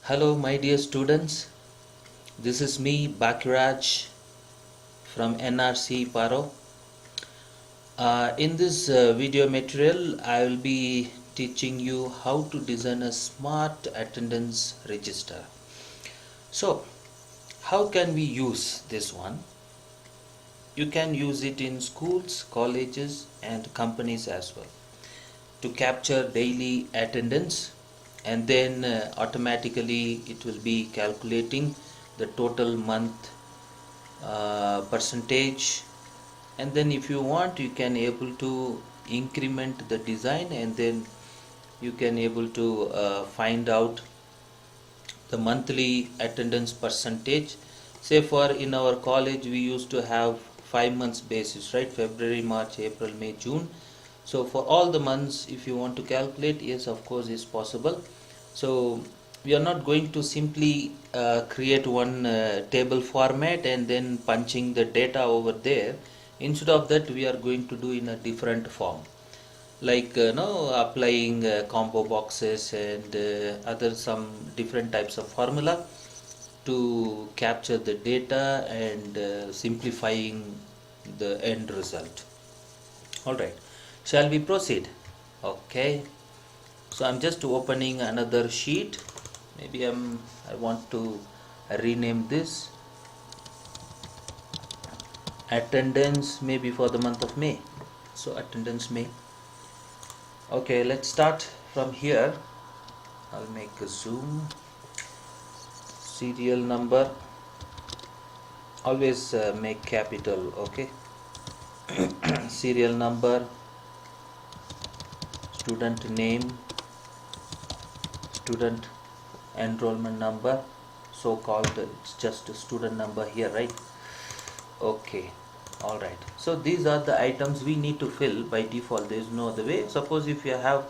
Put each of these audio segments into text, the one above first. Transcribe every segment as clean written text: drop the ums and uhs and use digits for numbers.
Hello, my dear students. This is me, Bakiraj from NRC Paro. In this video material, I will be teaching you how to design a smart attendance register. So, how can we use this one? You can use it in schools, colleges, and companies as well to capture daily attendance, and then automatically it will be calculating the total month percentage. And then if you want, you can able to increment the design, and then you can able to find out the monthly attendance percentage. Say for in our college we used to have 5 months basis, right? February, March, April, May, June. So for all the months, if you want to calculate, yes, of course is possible. So we are not going to simply create one table format and then punching the data over there. Instead of that, we are going to do in a different form, like no applying combo boxes and other some different types of formula to capture the data and simplifying the end result. All right, shall we proceed? Okay, so I'm just opening another sheet. Maybe I want to rename this attendance, maybe for the month of May. So attendance May. Okay, let's start from here. I'll make a zoom. Serial number, always make capital, okay. Serial number, student name, student enrollment number, so called it's just a student number here, right? Okay, all right. So these are the items we need to fill by default. There is no other way. Suppose if you have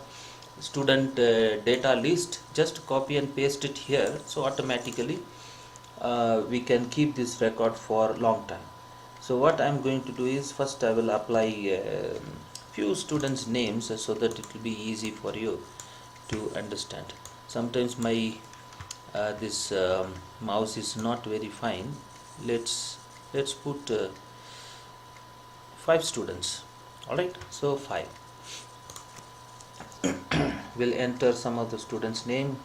student data list, just copy and paste it here, so automatically we can keep this record for long time. So what I'm going to do is, first I will apply few students names so that it will be easy for you to understand. Sometimes my this mouse is not very fine. Let's put 5 students. All right, so 5. We'll enter some of the students name.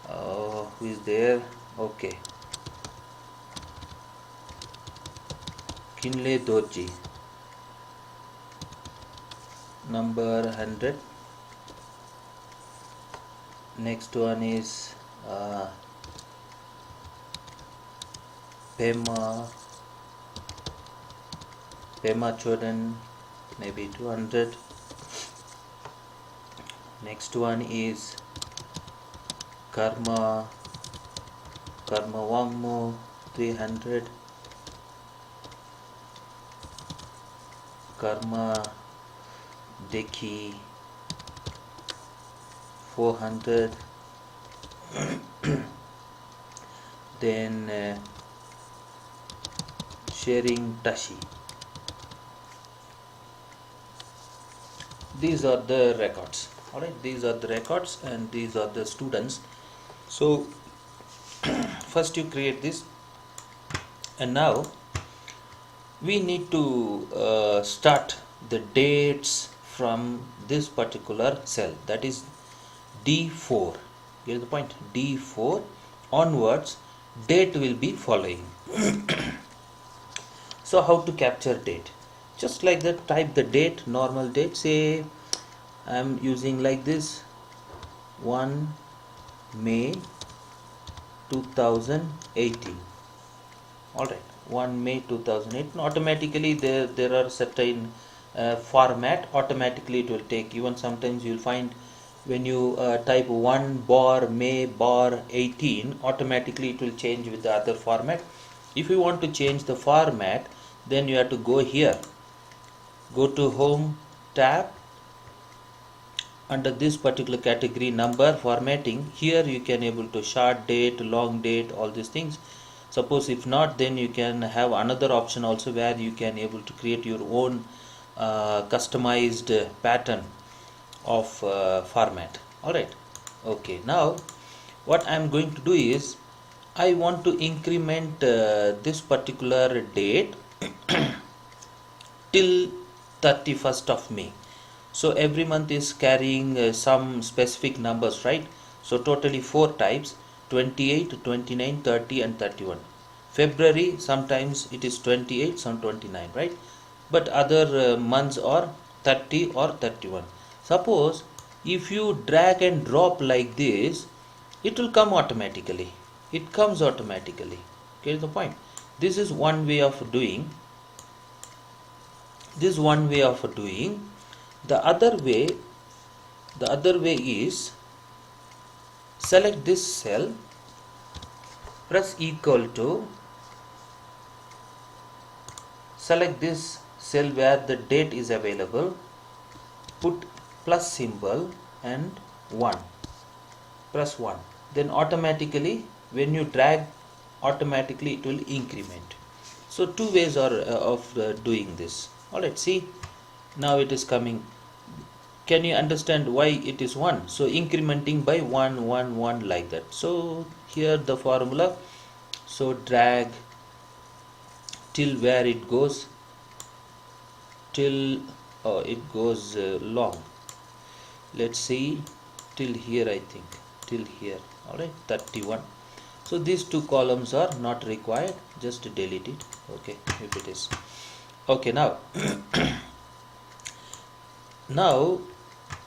Who is there? Okay, Kinle Dorji, number 100. Next one is Pema Chodan, maybe 200. Next one is Karma Wangmo, 300. Karma Deki, 400. Then Sharing Tashi. These are the records. All right, these are the records and these are the students. So first you create this, and now we need to start the dates from this particular cell, that is D4. Get the point? D4 onwards, date will be following. So how to capture date? Just like that, type the date, normal date. Say I'm using like this, 1 May 2018. All right, 1 May 2018. Automatically there are certain format, automatically it will take. Even sometimes you'll find when you type 1 bar May bar 18, automatically it will change with the other format. If you want to change the format, then you have to go here, go to home tab, under this particular category number formatting. Here you can able to short date, long date, all these things. Suppose if not, then you can have another option also where you can able to create your own customized pattern of format. All right, okay. Now what I am going to do is I want to increment this particular date till 31st of May. So every month is carrying some specific numbers, right? So totally 4 types: 28, 29, 30 and 31. February, sometimes it is 28, some 29, right? But other months are 30 or 31. Suppose if you drag and drop like this, it will come automatically. It comes automatically. Get the point? This is one way of doing. This is one way of doing. The other way is select this cell, press equal to, select this cell where the date is available, put plus symbol and 1, press 1, then automatically when you drag, automatically it will increment. So two ways are of doing this. Alright, see, now it is coming. Can you understand why it is 1? So incrementing by 1 1 1 like that. So here the formula, so drag till where it goes, till it goes long, let's see, till here, I think till here. Alright, 31. So these two columns are not required, just delete it. Okay, if it is okay. Now now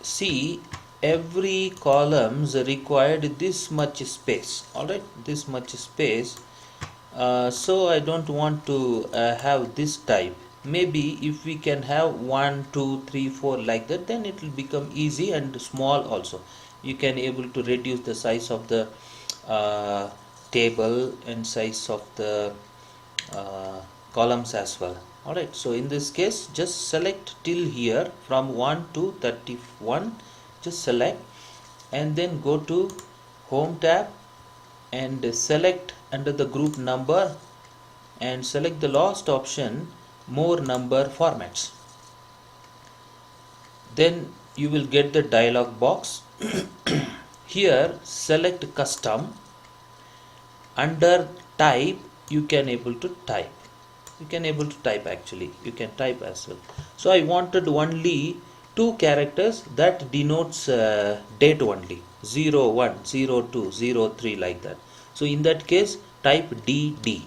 see, every columns required this much space. Alright, this much space. So I don't want to have this type. Maybe if we can have 1 2 3 4 like that, then it will become easy and small also. You can able to reduce the size of the table and size of the columns as well. Alright, so in this case just select till here from 1 to 31, just select and then go to home tab and select under the group number and select the last option, more number formats. Then you will get the dialog box. Here select custom, under type you can able to type. You can able to type, actually you can type as well. So I wanted only 2 characters that denotes date only, 01, 02, 03 like that. So in that case type DD.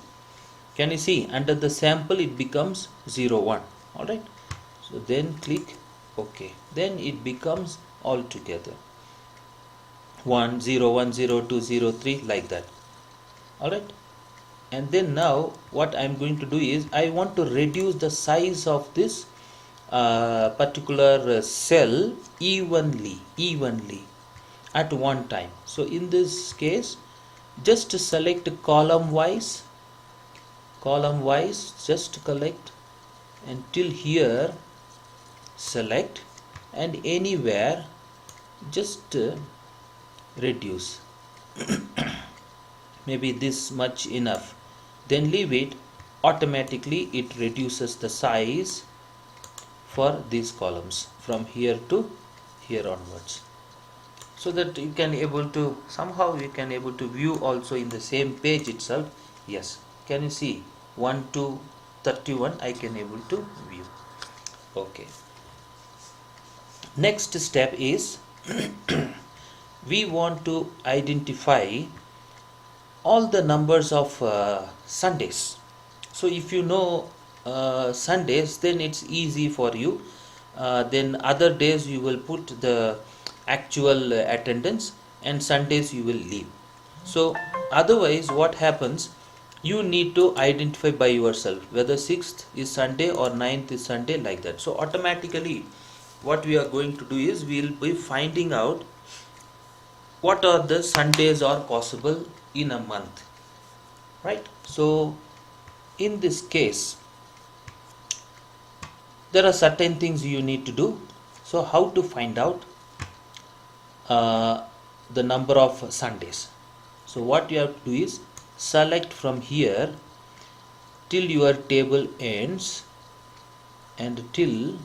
Can you see under the sample it becomes 01. Alright, so then click OK. Then it becomes all together 1 0 1 0 2 0 3 like that. Alright, and then now what I am going to do is I want to reduce the size of this particular cell evenly at one time. So in this case just select column wise, just collect until here, select, and anywhere just reduce. Maybe this much enough, then leave it. Automatically it reduces the size for these columns from here to here onwards, so that you can able to somehow you can able to view also in the same page itself. Yes, can you see 1 to 31 I can able to view. Okay, next step is we want to identify all the numbers of Sundays. So if you know Sundays, then it's easy for you. Then other days you will put the actual attendance, and Sundays you will leave. So otherwise what happens, you need to identify by yourself whether 6th is Sunday or 9th is Sunday, like that. So automatically what we are going to do is we will be finding out what are the Sundays are possible in a month, right? So in this case there are certain things you need to do. So how to find out the number of Sundays? So what you have to do is select from here till your table ends and till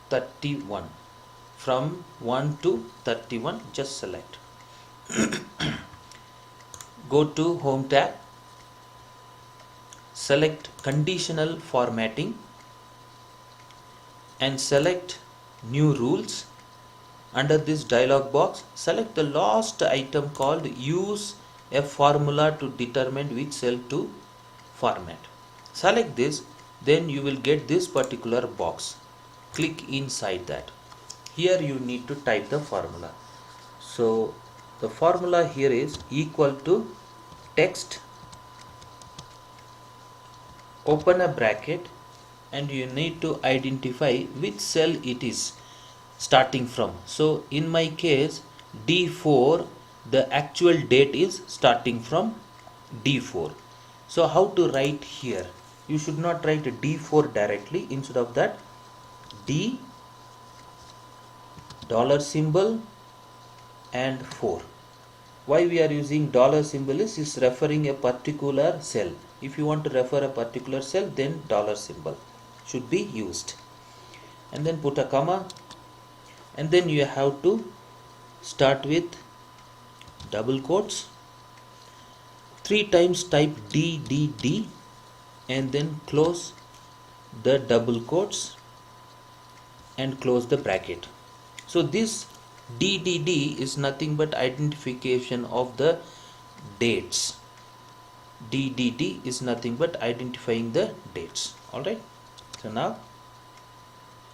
31. from 1 to 31, just select. Go to Home tab, select Conditional Formatting and select New Rules. Under this dialog box, select the last item called Use a formula to determine which cell to format. Select this, then you will get this particular box. Click inside that. Here you need to type the formula. So the formula here is equal to text, open a bracket, and you need to identify which cell it is starting from. So in my case D4, the actual date is starting from D4. So how to write here? You should not write D4 directly. Instead of that, D dollar symbol and 4. Why we are using dollar symbol is referring a particular cell. If you want to refer a particular cell, then dollar symbol should be used. And then put a comma, and then you have to start with double quotes. 3 times type DDD and then close the double quotes and close the bracket. So this DDD is nothing but identification of the dates. DDD is nothing but identifying the dates. Alright. So now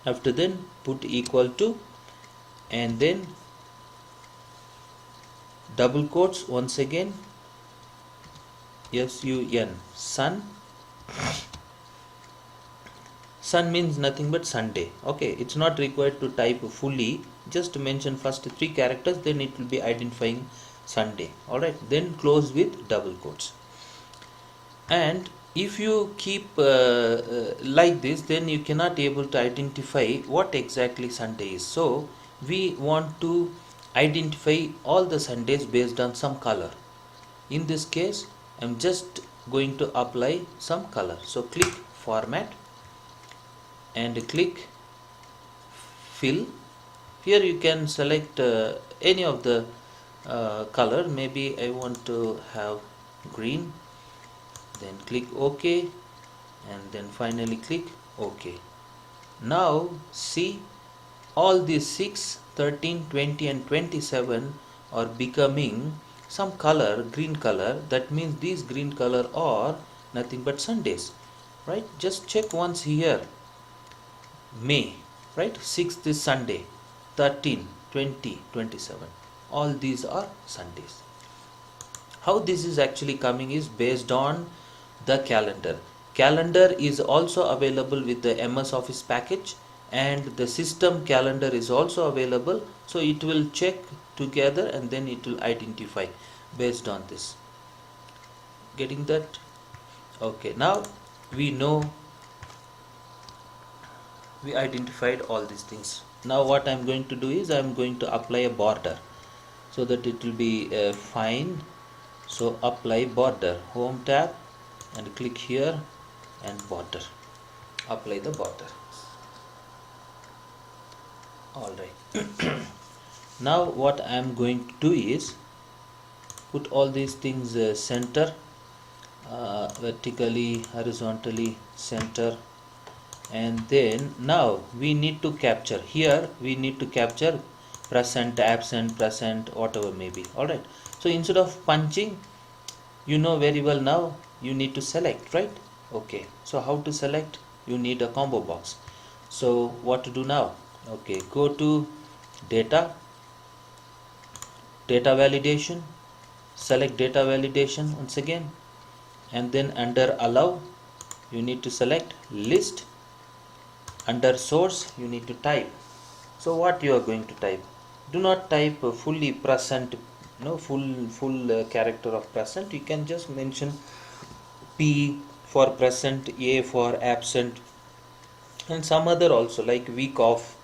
after then put equal to and then double quotes once again, SUN, sun. Sun means nothing but Sunday. Okay, it's not required to type fully, just mention first 3 characters, then it will be identifying Sunday. Alright, then close with double quotes. And if you keep like this, then you cannot able to identify what exactly Sunday is. So we want to identify all the Sundays based on some color. In this case, I'm just going to apply some color. So click Format and click Fill. Here you can select any of the color. Maybe I want to have green. Then click OK and then finally click OK. Now see, all these 6, 13, 20 and 27 are becoming some color, green color. That means these green color are nothing but Sundays, right? Just check once here. May, right? 6th is Sunday, 13, 20, 27. All these are Sundays. How this is actually coming is based on the calendar. Calendar is also available with the MS Office package, and the system calendar is also available. So it will check together and then it will identify based on this. Getting that? Okay, now we know, we identified all these things. Now what I'm going to do is I'm going to apply a border so that it will be fine. So apply border, Home tab and click here and border, apply the border. Alright. Now what I am going to do is put all these things center, vertically, horizontally, center, and then now we need to capture here, we need to capture present, absent, present, whatever may be. Alright. So instead of punching, you know very well now you need to select, right? Okay, so how to select? You need a combo box. So what to do now? Okay, go to data validation, select data validation once again, and then under allow you need to select list. Under source you need to type. So what you are going to type? Do not type fully present, no full character of present. You can just mention P for present, A for absent, and some other also like week off,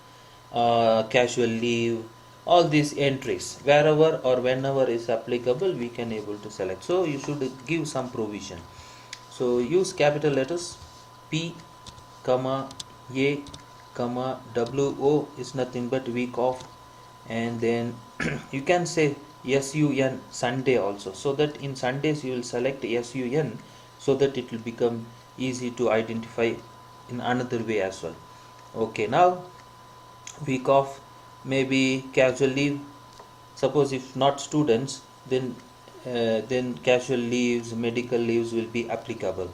casual leave. All these entries, wherever or whenever is applicable, we can able to select. So you should give some provision. So use capital letters P, comma, A, comma wo is nothing but week off, and then you can say sun Sunday also, so that in Sundays you will select sun, so that it will become easy to identify in another way as well. Okay, now week off, maybe casual leave. Suppose if not students, then casual leaves, medical leaves will be applicable.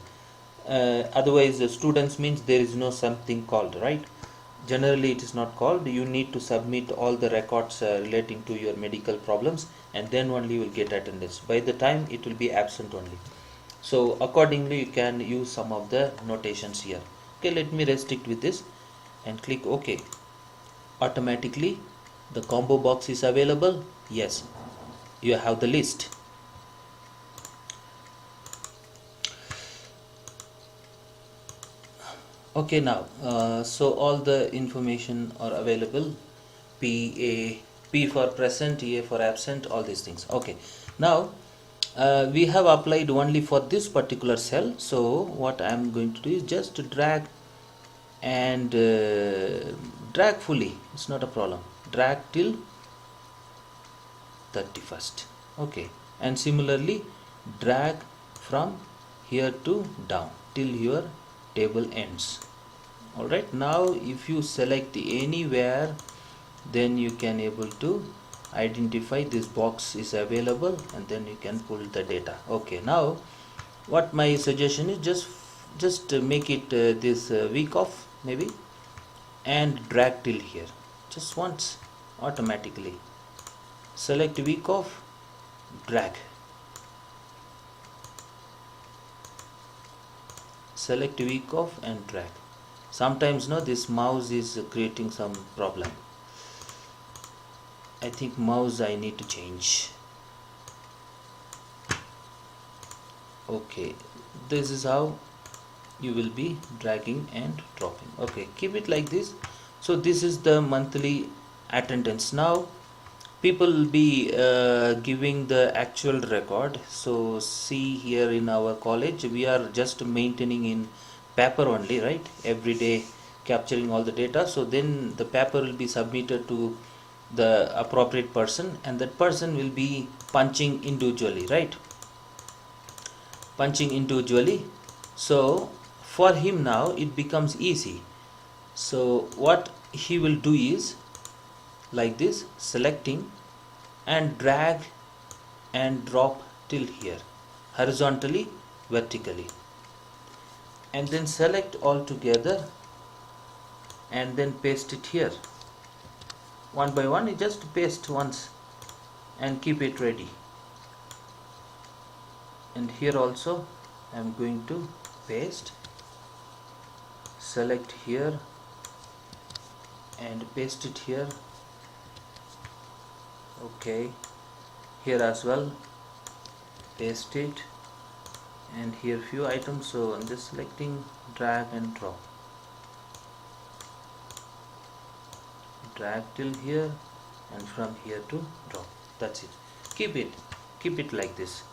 Otherwise the students means there is no something called, right? Generally it is not called. You need to submit all the records relating to your medical problems, and then only you will get attendance. By the time it will be absent only. So accordingly you can use some of the notations here. Okay, let me restrict with this and click OK. Automatically the combo box is available. Yes, you have the list. Okay, now so all the information are available. P for present, A for absent, all these things. Okay, now we have applied only for this particular cell. So what I am going to do is just to drag and drag fully. It's not a problem. Drag till 31st. Okay, and similarly drag from here to down till your table ends. Alright, now if you select anywhere, then you can able to identify this box is available, and then you can pull the data. Okay, now what my suggestion is, just make it this week off maybe, and drag till here just once. Automatically select week off, drag, select week off and drag. Sometimes no, this mouse is creating some problem. I think mouse I need to change. Okay, this is how you will be dragging and dropping. Okay, keep it like this. So this is the monthly attendance. Now people will be giving the actual record. So see here in our college we are just maintaining in paper only, right? Every day capturing all the data. So then the paper will be submitted to the appropriate person, and that person will be punching individually, right? Punching individually. So for him now it becomes easy. So what he will do is like this, selecting and drag and drop till here, horizontally, vertically, and then select all together and then paste it here. One by one, you just paste once and keep it ready. And here also I am going to paste, select here and paste it here. Okay, here as well paste it, and here few items. So I'm just selecting, drag and drop, drag till here, and from here to drop. That's it. Keep it like this.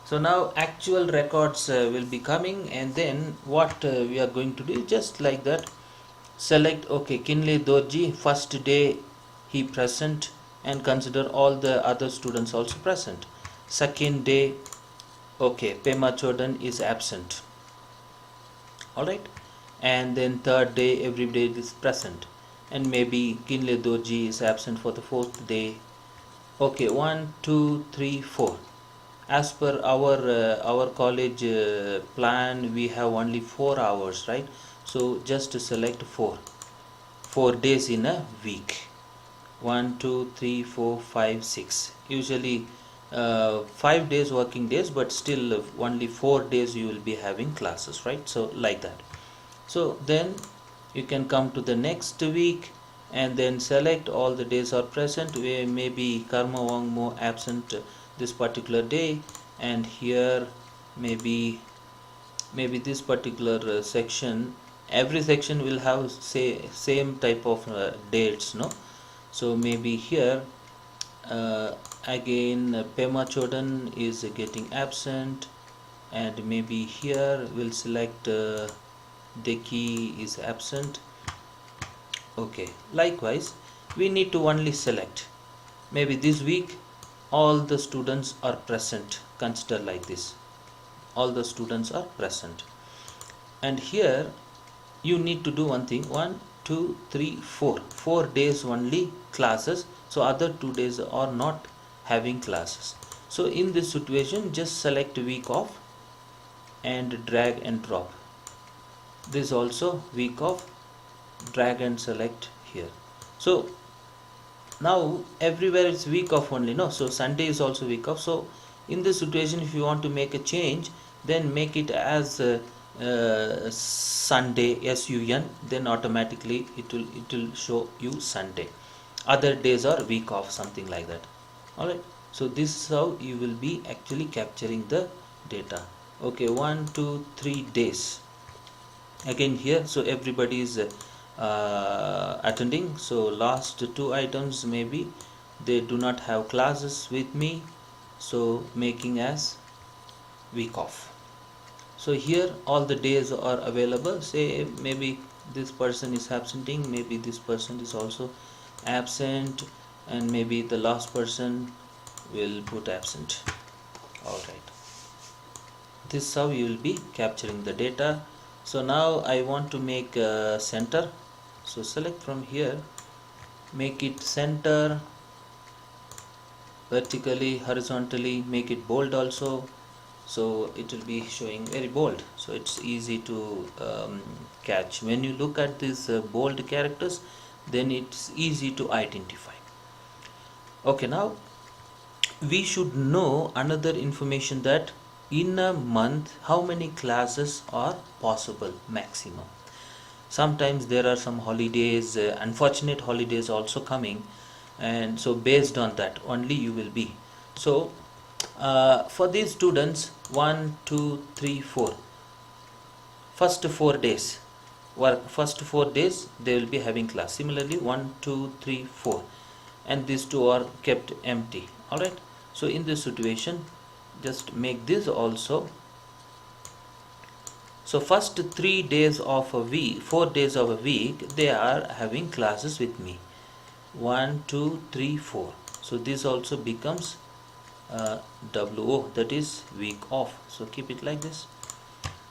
So now actual records will be coming, and then what we are going to do, just like that, select okay, Kinley Dorji, first day he present, and consider all the other students also present. Second day, okay, Pema Chodan is absent. Alright, and then third day everybody is present, and maybe Kinle Dorji is absent for the fourth day. Okay, 1 2 3 4. As per our college plan, we have only 4 hours, right? So just select 4 days in a week. 1 2 3 4 5 6. Usually 5 days working days, but still only 4 days you will be having classes, right? So like that. So then you can come to the next week and then select all the days are present, where maybe Karma Wangmo absent this particular day, and here maybe this particular section, every section will have same type of dates, no? So maybe here again Pema Chodan is getting absent, and maybe here we'll select Deki is absent. Okay, likewise we need to only select, maybe this week all the students are present, consider like this, all the students are present. And here you need to do one thing, 1 2 3 4 4 days only classes, so other 2 days are not having classes. So in this situation just select week off and drag and drop. This also week off, drag and select here. So now everywhere it's week off only, no, so Sunday is also week off. So in this situation if you want to make a change, then make it as Sunday, SUN, then automatically it will show you Sunday. Other days are week off, something like that. Alright, so this is how you will be actually capturing the data. Okay, 1 2 3 days again here, so everybody is attending. So last two items maybe they do not have classes with me, so making as week off. So here all the days are available. Say maybe this person is absenting, maybe this person is also absent, and maybe the last person will put absent. Alright, this is how you will be capturing the data. So now I want to make a center, so select from here, make it center, vertically, horizontally, make it bold also, so it will be showing very bold, so it's easy to catch. When you look at these bold characters, then it's easy to identify. Okay, now we should know another information, that in a month how many classes are possible maximum. Sometimes there are some holidays, unfortunate holidays also coming, and so based on that only you will be. So for these students 1 2 3 4, first 4 days work, first 4 days they will be having class. Similarly 1 2 3 4, and these two are kept empty. Alright, so in this situation just make this also. So first 3 days of a week, 4 days of a week, they are having classes with me, 1 2 3 4. So this also becomes WO, that is week off. So keep it like this.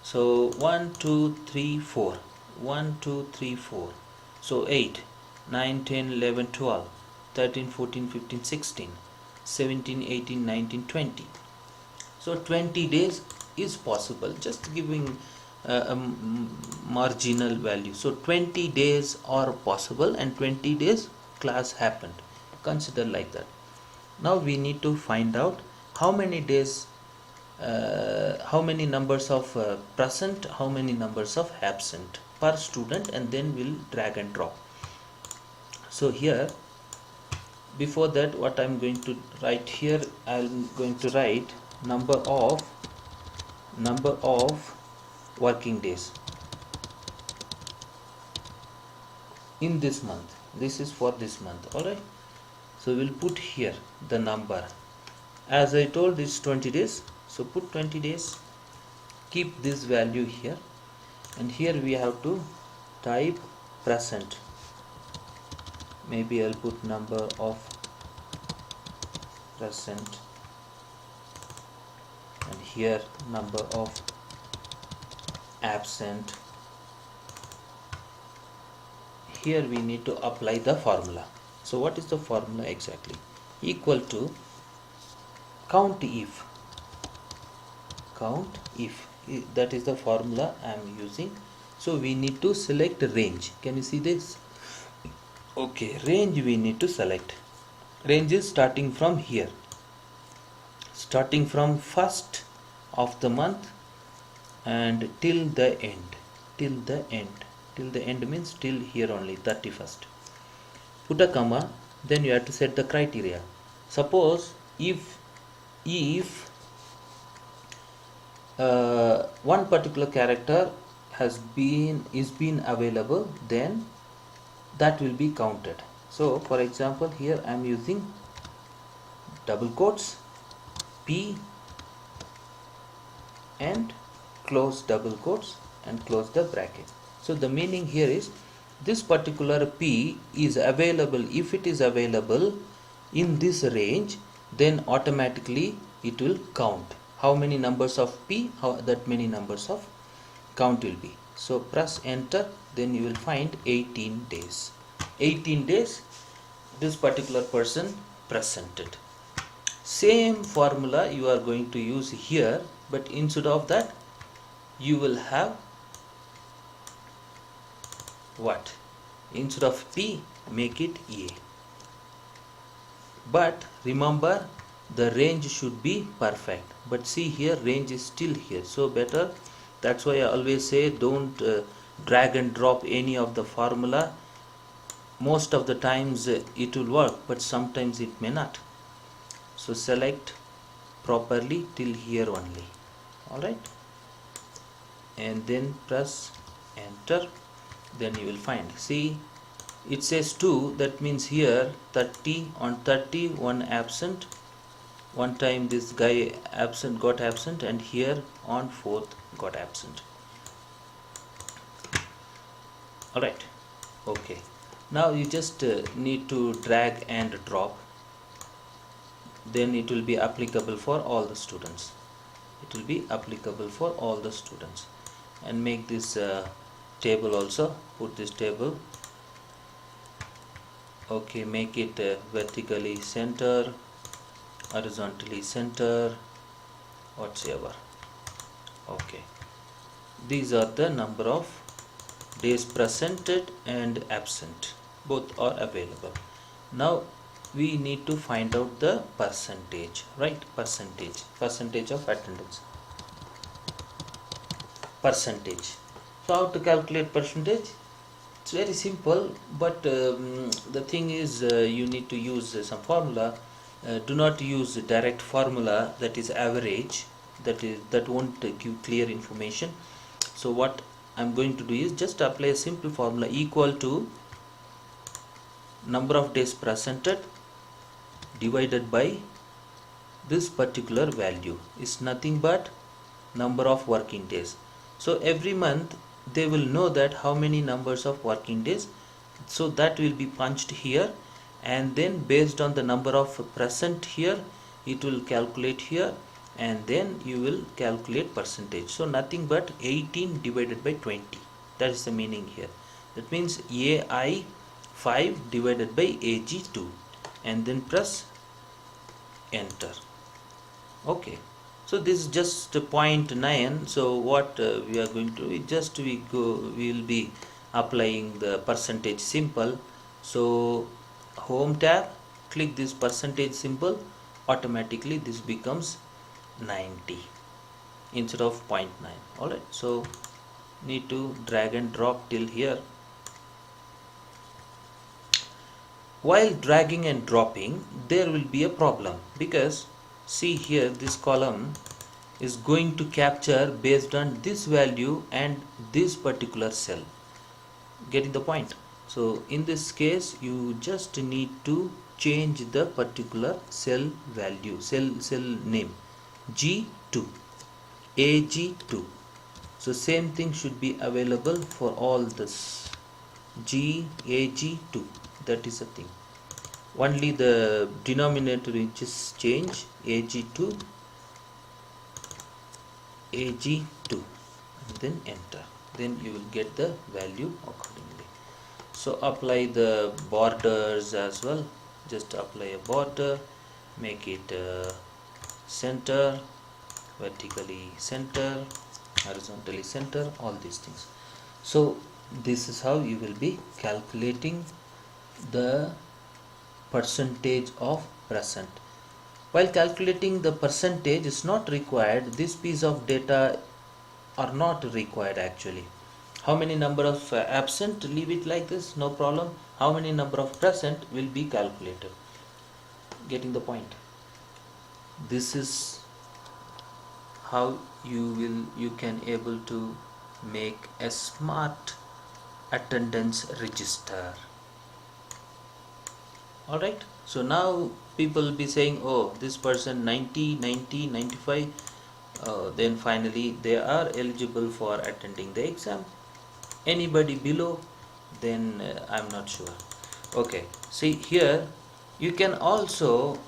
So 1 2 3 4, 1 2 3 4, so 8 9 10 11 12 13 14 15 16 17 18 19 20. So 20 days is possible, just giving a marginal value. So 20 days are possible and 20 days class happened, consider like that. Now we need to find out how many days, how many numbers of present, how many numbers of absent per student, and then we'll drag and drop. So here, before that, what I'm going to write here, I'm going to write number of working days in this month. This is for this month. Alright, so we'll put here the number, as I told it's 20 days, so put 20 days, keep this value here, and here we have to type present. Maybe I'll put number of present, and here number of absent. Here we need to apply the formula. So what is the formula exactly? Equal to count if, that is the formula I am using. So we need to select range. Can you see this? Okay, range we need to select. Range is starting from here, starting from first of the month and till the end. Till the end means till here only, 31st. Put a comma, then you have to set the criteria. Suppose if one particular character is been available, then that will be counted. So for example, here I am using double quotes P and close double quotes and close the bracket. So the meaning here is this particular P is available. If it is available in this range, then automatically it will count how many numbers of P, how that many numbers of count will be. So press enter, then you will find 18 days. 18 days this particular person presented. Same formula you are going to use here, but instead of that you will have what? Instead of P, make it A. But remember, the range should be perfect. But see here, range is still here, so better. That's why I always say don't drag and drop any of the formula. Most of the times it will work, but sometimes it may not. So select properly till here only. Alright, and then press enter, then you will find, see it says 2, that means here 30, on 30 one absent, one time this guy absent got absent, and here on 4th got absent. Alright, okay, now you just need to drag and drop, then it will be applicable for all the students. It will be applicable for all the students. And make this table also, put this table, okay, make it vertically center, horizontally center, whatsoever. Okay, these are the number of days presented and absent, both are available. Now we need to find out the percentage, right? Percentage of attendance. Percentage. So how to calculate percentage? It's very simple, but the thing is you need to use some formula. Do not use direct formula, that is average, that won't give clear information. So what I'm going to do is just apply a simple formula, equal to number of days presented divided by this particular value is nothing but number of working days. So every month they will know that how many numbers of working days, so that will be punched here, and then based on the number of present here it will calculate here, and then you will calculate percentage. So nothing but 18 divided by 20, that is the meaning here. That means AI 5 divided by AG 2, and then press enter. Okay, so this is just 0.9. so what we are going to do, we will be applying the percentage symbol. So home tab, click this percentage symbol, automatically this becomes 90 instead of 0.9. Alright, so need to drag and drop till here. While dragging and dropping, there will be a problem, because see here, this column is going to capture based on this value and this particular cell. Getting the point? So in this case you just need to change the particular cell value, cell name, G2, AG2. So same thing should be available for all this, GAG2, that is a thing. Only the denominator will just change, AG2, AG2, and then enter. Then you will get the value accordingly. So apply the borders as well. Just apply a border, make it center, vertically center, horizontally center, all these things. So this is how you will be calculating the percentage of present. While calculating the percentage is not required, this piece of data are not required actually. How many number of absent, leave it like this, no problem. How many number of present will be calculated. Getting the point? This is how you can able to make a smart attendance register. Alright, so now people will be saying, oh, this person 90, 90, 95, then finally they are eligible for attending the exam. Anybody below then I'm not sure. Okay, see here you can also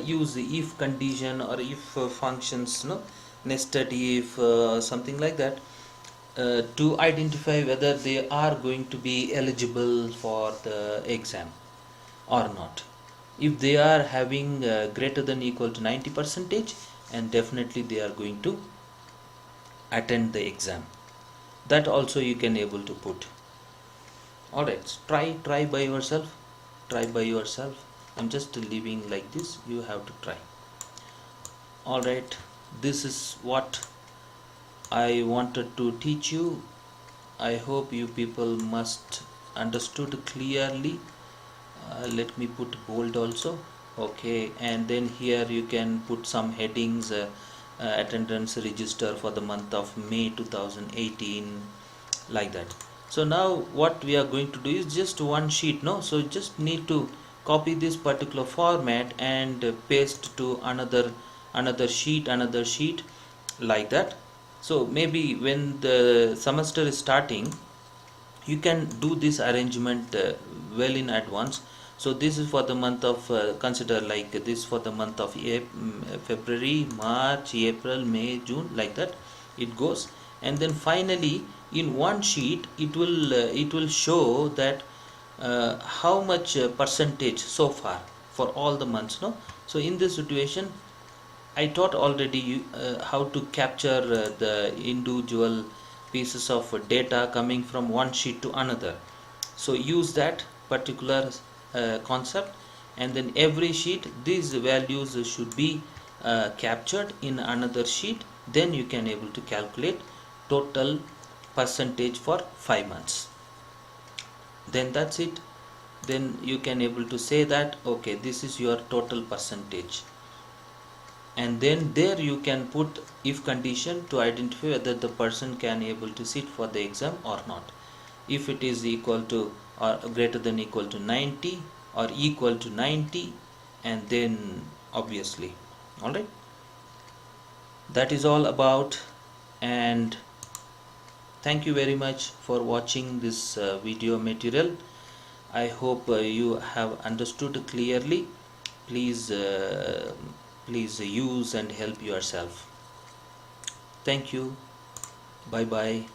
use the if condition or if functions, no, nested if, something like that, to identify whether they are going to be eligible for the exam or not. If they are having greater than equal to 90 percentage, and definitely they are going to attend the exam. That also you can able to put. All right, try by yourself. Try by yourself. I'm just leaving like this, you have to try. All right, this is what I wanted to teach you. I hope you people must understood clearly. Let me put bold also. Okay, and then here you can put some headings, attendance register for the month of May 2018, like that. So now what we are going to do is just one sheet, no, so just need to copy this particular format and paste to another sheet, like that. So maybe when the semester is starting, you can do this arrangement well in advance. So this is for the month of, consider like this for the month of February, March, April, May, June, like that it goes. And then finally in one sheet it will show that how much percentage so far for all the months, no. So in this situation I taught already how to capture the individual pieces of data coming from one sheet to another. So use that particular concept, and then every sheet these values should be captured in another sheet. Then you can able to calculate total percentage for 5 months. Then that's it. Then you can able to say that okay, this is your total percentage, and then there you can put if condition to identify whether the person can able to sit for the exam or not. If it is equal to or greater than equal to 90 or equal to 90, and then obviously. All right, that is all about. And thank you very much for watching this video material. I hope you have understood clearly. Please please use and help yourself. Thank you. Bye bye.